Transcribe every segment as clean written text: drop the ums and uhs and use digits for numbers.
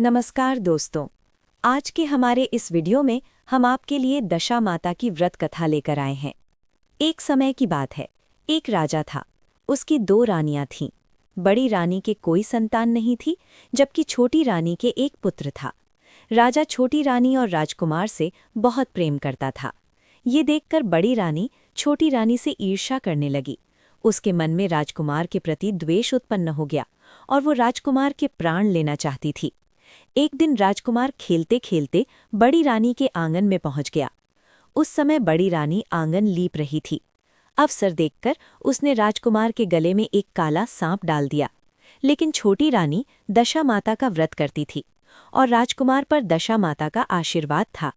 नमस्कार दोस्तों। आज के हमारे इस वीडियो में हम आपके लिए दशा माता की व्रत कथा लेकर आए हैं। एक समय की बात है, एक राजा था। उसकी 2 रानियां थीं। बड़ी रानी के कोई संतान नहीं थी, जबकि छोटी रानी के एक पुत्र था। राजा छोटी रानी और राजकुमार से बहुत प्रेम करता था। ये देखकर बड़ी रानी छोटी रानी से ईर्ष्या करने लगी। उसके मन में राजकुमार के प्रति द्वेष उत्पन्न हो गया और वो राजकुमार के प्राण लेना चाहती थी। एक दिन राजकुमार खेलते खेलते बड़ी रानी के आंगन में पहुंच गया। उस समय बड़ी रानी आंगन लीप रही थी। अवसर देखकर उसने राजकुमार के गले में एक काला सांप डाल दिया। लेकिन छोटी रानी दशा माता का व्रत करती थी और राजकुमार पर दशा माता का आशीर्वाद था।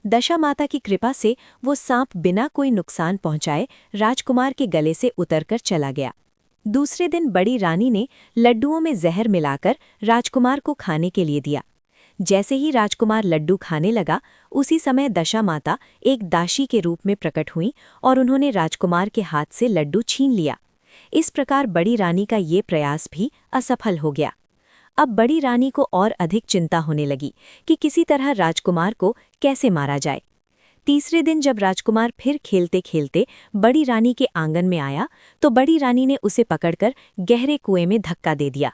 दशा माता की कृपा से वो सांप बिना कोई नुकसान पहुंचाए राजकुमार के गले से उतरकर चला गया। दूसरे दिन बड़ी रानी ने लड्डुओं में जहर मिलाकर राजकुमार को खाने के लिए दिया। जैसे ही राजकुमार लड्डू खाने लगा, उसी समय दशा माता एक दासी के रूप में प्रकट हुई और उन्होंने राजकुमार के हाथ से लड्डू छीन लिया। इस प्रकार बड़ी रानी का ये प्रयास भी असफल हो गया। अब बड़ी रानी को और अधिक चिंता होने लगी कि किसी तरह राजकुमार को कैसे मारा जाए। तीसरे दिन जब राजकुमार फिर खेलते खेलते बड़ी रानी के आंगन में आया, तो बड़ी रानी ने उसे पकड़कर गहरे कुएं में धक्का दे दिया।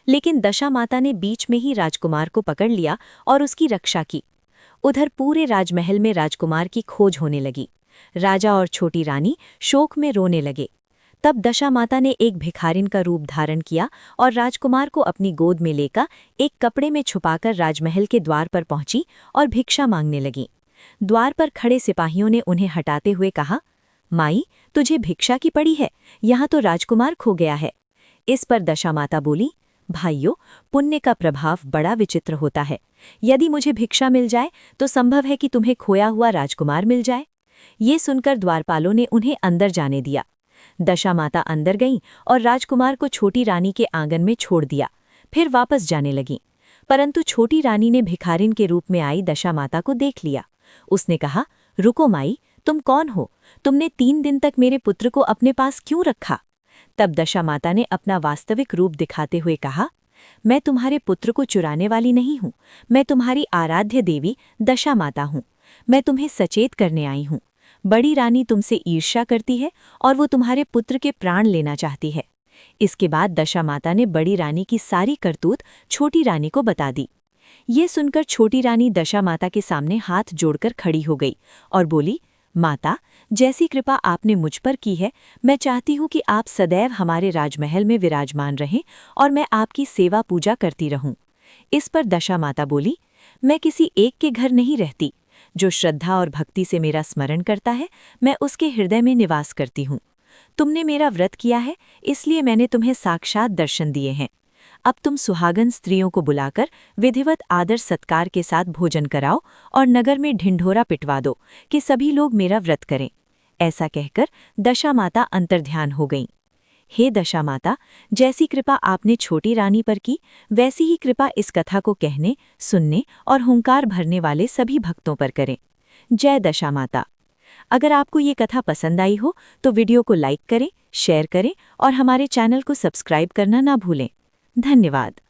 लेकिन दशा माता ने बीच में ही राजकुमार को पकड़ लिया और उसकी रक्षा की। उधर पूरे राजमहल में राजकुमार की खोज होने लगी। राजा और छोटी रानी शोक में रोने लगे। तब दशा माता ने एक भिखारिन का रूप धारण किया और राजकुमार को अपनी गोद में लेकर एक कपड़े में छुपाकर राजमहल के द्वार पर पहुंची और भिक्षा मांगने लगी। द्वार पर खड़े सिपाहियों ने उन्हें हटाते हुए कहा, माई, तुझे भिक्षा की पड़ी है, यहाँ तो राजकुमार खो गया है। इस पर दशा माता बोली, भाइयों, पुण्य का प्रभाव बड़ा विचित्र होता है। यदि मुझे भिक्षा मिल जाए तो संभव है कि तुम्हें खोया हुआ राजकुमार मिल जाए। ये सुनकर द्वारपालों ने उन्हें अंदर जाने दिया। दशा माता अंदर गईं और राजकुमार को छोटी रानी के आंगन में छोड़ दिया, फिर वापस जाने लगीं। परंतु छोटी रानी ने भिखारिन के रूप में आई दशा माता को देख लिया। उसने कहा, रुको माई, तुम कौन हो? तुमने 3 दिन तक मेरे पुत्र को अपने पास क्यों रखा? तब दशा माता ने अपना वास्तविक रूप दिखाते हुए कहा, मैं तुम्हारे पुत्र को चुराने वाली नहीं हूँ। मैं तुम्हारी आराध्य देवी दशा माता हूँ। मैं तुम्हें सचेत करने आई हूँ। बड़ी रानी तुमसे ईर्ष्या करती है और वो तुम्हारे पुत्र के प्राण लेना चाहती है। इसके बाद दशा माता ने बड़ी रानी की सारी करतूत छोटी रानी को बता दी। ये सुनकर छोटी रानी दशा माता के सामने हाथ जोड़कर खड़ी हो गई और बोली, माता, जैसी कृपा आपने मुझ पर की है, मैं चाहती हूँ कि आप सदैव हमारे राजमहल में विराजमान रहें और मैं आपकी सेवा पूजा करती रहूं। इस पर दशा माता बोली, मैं किसी एक के घर नहीं रहती। जो श्रद्धा और भक्ति से मेरा स्मरण करता है, मैं उसके हृदय में निवास करती हूँ। तुमने मेरा व्रत किया है, इसलिए मैंने तुम्हें साक्षात दर्शन दिए हैं। अब तुम सुहागन स्त्रियों को बुलाकर विधिवत आदर सत्कार के साथ भोजन कराओ और नगर में ढिंढोरा पिटवा दो कि सभी लोग मेरा व्रत करें। ऐसा कहकर दशा माता अंतर्ध्यान हो गईं। हे दशा माता, जैसी कृपा आपने छोटी रानी पर की, वैसी ही कृपा इस कथा को कहने, सुनने और हुंकार भरने वाले सभी भक्तों पर करें। जय दशा माता। अगर आपको ये कथा पसंद आई हो तो वीडियो को लाइक करें, शेयर करें और हमारे चैनल को सब्सक्राइब करना ना भूलें। धन्यवाद।